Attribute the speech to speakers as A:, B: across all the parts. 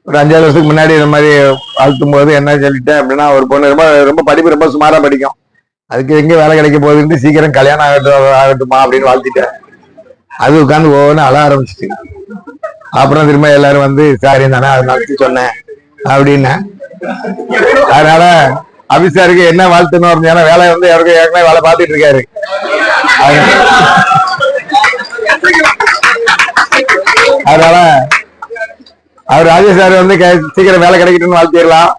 A: ஒரு 5-6 வருஷத்துக்கு முன்னாடி இந்த மாதிரி வாழ்த்தும் போது என்ன சொல்லிட்டேன் அப்படின்னா, ஒரு பொண்ணு ரொம்ப ரொம்ப படிப்பு ரொம்ப சுமாரா படிக்கும், அதுக்கு எங்க வேலை கிடைக்க போகுதுன்னு சீக்கிரம் கல்யாணம் ஆகட்டுமா அப்படின்னு வாழ்த்திட்டேன். அது உட்காந்து ஒவ்வொன்னு அழ ஆரம்பிச்சிச்சு. அப்புறம் திரும்ப எல்லாரும் வந்து சாரி தானே அது நடத்தி சொன்னேன் அப்படின்னு. அதனால அபிசாருக்கு என்ன வாழ்த்தணும் அப்படின்னா, வேலை வந்து யாருக்கும் ஏற்கனவே வேலை பார்த்துட்டு இருக்காரு. அதனால அவர் ராஜேஷ் சார் வந்து சீக்கிரம் வேலை கிடைக்கட்டும்னு வாழ்த்திடலாம்.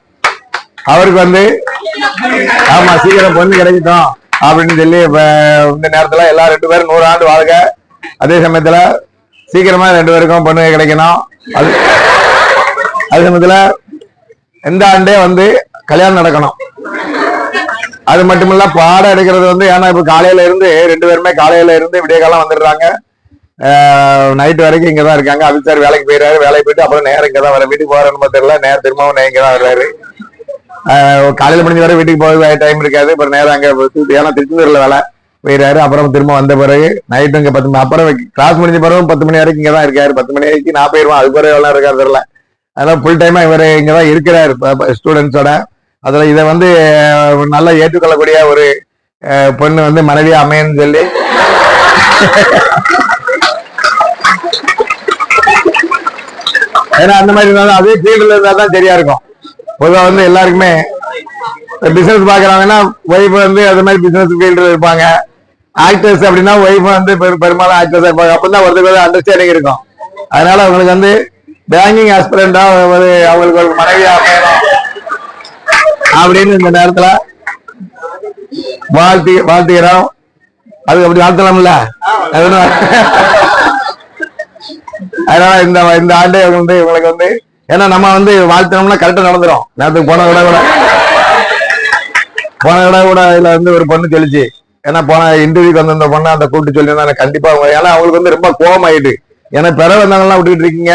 A: அவருக்கு வந்து ஆமா சீக்கிரம் பொண்ணு கிடைக்கட்டும் அப்படின்னு சொல்லி இந்த நேரத்துல எல்லா 2 பேரும் 100 ஆண்டு வாழ்க. அதே சமயத்துல சீக்கிரமா 2 பேருக்கும் பொண்ணு கிடைக்கணும். அதே சமயத்துல இந்த ஆண்டே வந்து கல்யாணம் நடக்கணும். அது மட்டுமில்ல பாடம் எடுக்கிறது வந்து, ஏன்னா இப்ப காலையில இருந்து 2 பேருமே காலையில இருந்து விடிய காலம் வந்துடுறாங்க, நைட்டு வரைக்கும் இங்கதான் இருக்காங்க. அபிசார் வேலைக்கு போயிடுறாரு, வேலைக்கு போயிட்டு அப்புறம் நேரம் இங்கதான் வர, வீட்டுக்கு போறேன்னு தெரியல, நேரம் திரும்பவும் இங்கதான் வர்றாரு. காலையில முடிஞ்ச வரை வீட்டுக்கு போக டைம் இருக்காது, அப்புறம் நேரம் அங்க ஏன்னா திருச்செந்தூர்ல வேலை போயிடுறாரு. அப்புறம் திரும்ப வந்த பிறகு நைட்டு இங்க 10 மணி, அப்புறம் கிளாஸ் முடிஞ்ச பிறகு 10 மணி வரைக்கும் இங்கதான் இருக்காரு. 10 மணி வரைக்கும் நான் போயிருவேன், அது பிறகு எவ்வளவு இருக்காரு தெரியல. அதனால ஃபுல் டைமா இவர் இங்கதான் இருக்கிறாரு ஸ்டூடெண்ட்ஸோட. அதுல இதை வந்து நல்லா ஏற்றுக்கொள்ளக்கூடிய ஒரு பொண்ணு வந்து மனைவியா அமையன்னு சொல்லி ஏன்னா அந்த மாதிரி இருந்தாலும் அதே ஃபீல்டுல இருந்தா தான் சரியா இருக்கும். பொதுவாக வந்து எல்லாருக்குமே பிசினஸ் பாக்குறாங்கன்னா ஒய்ஃப் வந்து அது மாதிரி பிசினஸ் ஃபீல்டுல இருப்பாங்க. ஆக்டர்ஸ் அப்படின்னா ஒய்ஃப் வந்து பெரும்பாலும் ஆக்டர்ஸா இருப்பாங்க. அப்பதான் ஒருத்தருக்கு அண்டர்ஸ்டாண்டிங் இருக்கும். அதனால அவங்களுக்கு வந்து பேங்கிங் ஆஸ்பிரண்டா அவங்களுக்கு ஒரு மனைவியா அமையணும் அப்படின்னு இந்த நேரத்துல வாழ்த்துகிறோம். அது அப்படி வாழ்த்தலாம்ல. அதனால இந்த ஆண்டே வந்து இவங்களுக்கு வந்து, ஏன்னா நம்ம வந்து வாழ்த்தினோம்னா கரெக்டா நடந்துரும். நேரத்துக்கு போன விட கூட இதுல வந்து ஒரு பொண்ணு சொல்லிச்சு, ஏன்னா போன இன்டர்வியூக்கு வந்து இந்த பொண்ணு அந்த கூப்பிட்டு சொல்லி கண்டிப்பா, ஏன்னா அவங்களுக்கு வந்து ரொம்ப கோபம் ஆயிட்டு, ஏன்னா பிற வந்தவங்கலாம் விட்டுட்டு இருக்கீங்க,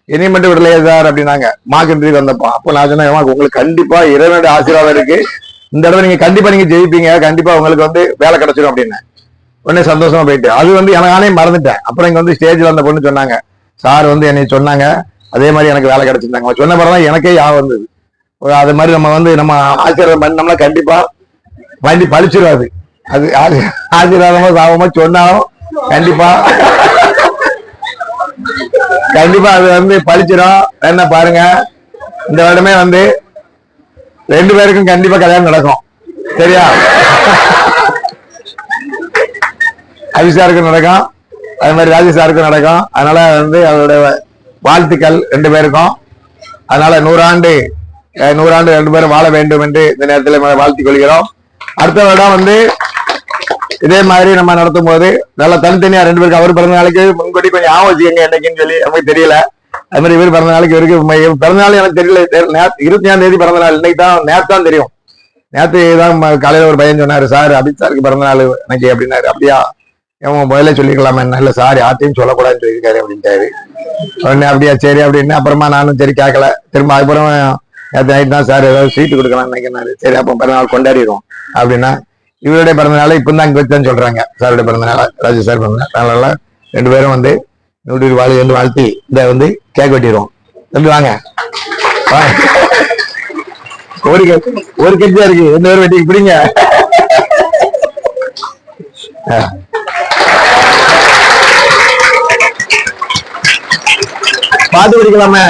A: இனி மட்டும் விடலையே சார் அப்படின்னாங்க. மார்க் இன்டர்வியூக்கு வந்தப்போ அப்போ நான் சொன்னேன், உங்களுக்கு கண்டிப்பா இறைவனுடைய ஆசீர்வாதம் இருக்கு, இந்த இடத்துல நீங்க கண்டிப்பா நீங்க ஜெயிப்பீங்க, கண்டிப்பா உங்களுக்கு வந்து வேலை கிடைச்சிடும் அப்படின்னு. உடனே சந்தோஷமா போயிட்டு அது வந்து நானே மறந்துட்டேன். அப்புறம் இங்க வந்து ஸ்டேஜ்ல அந்த பொண்ணு சொன்னாங்க, சார் வந்து என்னை சொன்னாங்க, அதே மாதிரி எனக்கு வேலை கிடைச்சிருந்தாங்க. சொன்ன பிறகு எனக்கே யாபம் வந்தது. அது மாதிரி நம்ம வந்து நம்ம ஆசீர்வாதம் பண்ணோம்னா கண்டிப்பா பழிச்சிடாது. அது ஆசீர்வாதமா சாபமா சொன்னாலும் கண்டிப்பா அது வந்து பழிச்சிடும். என்ன பாருங்க, இந்த வருடமே வந்து 2 பேருக்கும் கண்டிப்பா கல்யாணம் நடக்கும். சரியா? அபிசாருக்கும் நடக்கும், அது மாதிரி ராஜேஷ் சாருக்கும் நடக்கும். அதனால வந்து அவருடைய வாழ்த்துக்கள் 2 பேருக்கும். அதனால 100 ஆண்டு 2 பேரும் வாழ வேண்டும் என்று இந்த நேரத்தில் வாழ்த்திக் கொள்கிறோம். அடுத்த வருடம் வந்து இதே மாதிரி நம்ம நடத்தும் போது நல்லா தனித்தனியா 2 பேருக்கு, அவர் பிறந்த நாளைக்கு முன்கூட்டி கொஞ்சம் ஆகும் வச்சுக்கோங்க என்னைக்குன்னு சொல்லி, நமக்கு தெரியல. அது மாதிரி இவர் பிறந்த நாளைக்கு, இவருக்கு பிறந்த நாள் எனக்கு தெரியல, 24ஆம் தேதி பிறந்த நாள். இன்னைக்கு தான் நேற்று தான் தெரியும். நேற்று தான் காலையில ஒரு பையன் சொன்னாரு, சார் அபித் சாருக்கு பிறந்த நாள் எனக்கு அப்படின்னாரு. அப்படியா, எவன் முதல்ல சொல்லிக்கலாமா என்ன, இல்ல சார் யார்ட்டையும் சொல்லக்கூடாதுன்னு சொல்லியிருக்காரு அப்படின்ட்டாரு. உடனே அப்படியா சரி அப்படின்னு அப்புறமா நானும் சரி கேட்கல. திரும்ப அதுக்கப்புறம் நேற்று நைட் தான் சார் ஏதாவது ஸ்வீட் கொடுக்கலாம்னு நினைக்கிறாரு. சரி அப்போ பிறந்தநாள் கொண்டாடிடுவோம் அப்படின்னா, இவருடைய பிறந்தநாளை இப்போ தான் இங்கே வச்சுதான் சொல்றாங்க, சாருடைய பிறந்தநாள், ராஜேஷ் சார் பிறந்தநாள். அதனால 2 பேரும் வந்து 100 வாழ் என்று வாழ்த்தி இதை வந்து கேக் வெட்டிடுவோம். தம்பி வாங்க, ஒரு கட்சியா இருக்கு, 2 பேரும் வெட்டி பிடிங்க. பாட்டு பிடிக்கலாமே.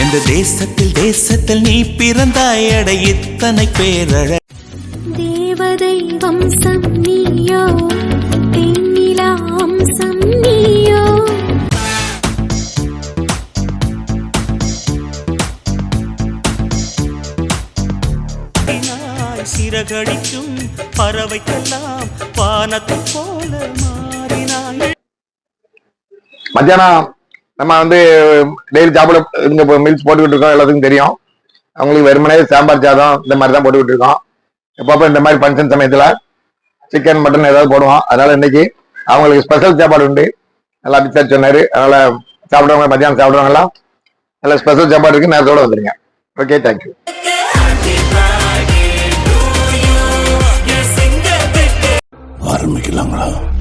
B: எந்த தேசத்தில் நீ பிறந்தாய், அட இத்தனை பேரழ.
C: தேவதை வம்சம் நீயோ, தென்னிலா வம்சம் நீயோ.
B: சிறகடிக்கும் பறவைக்கெல்லாம் வானத்தை போல மாறினாய்.
A: மத்தியானம் நம்ம வந்து டெய்லி சாப்பிட இங்க மீல்ஸ் போட்டுக்கிட்டு இருக்கோம், எல்லாத்துக்கும் தெரியும். அவங்களுக்கு வெறுமனே சாம்பார் சாதம் இந்த மாதிரி தான் போட்டுக்கிட்டு இருக்கோம். எப்பப்போ இந்த மாதிரி ஃபங்க்ஷன் சமயத்துல சிக்கன் மட்டன் ஏதாவது போடுவோம். அதனால இன்னைக்கு அவங்களுக்கு ஸ்பெஷல் சாப்பாடு உண்டு, நல்லா அபிஷேக் சொன்னாரு. அதனால சாப்பிடுவாங்க, மத்தியானம் சாப்பிடுவாங்கலாம், நல்ல ஸ்பெஷல் சாப்பாடு இருக்கு, நேரத்தோட வந்துருங்க. Okay, thank you.
D: ஆரம்பிக்கலாங்களா?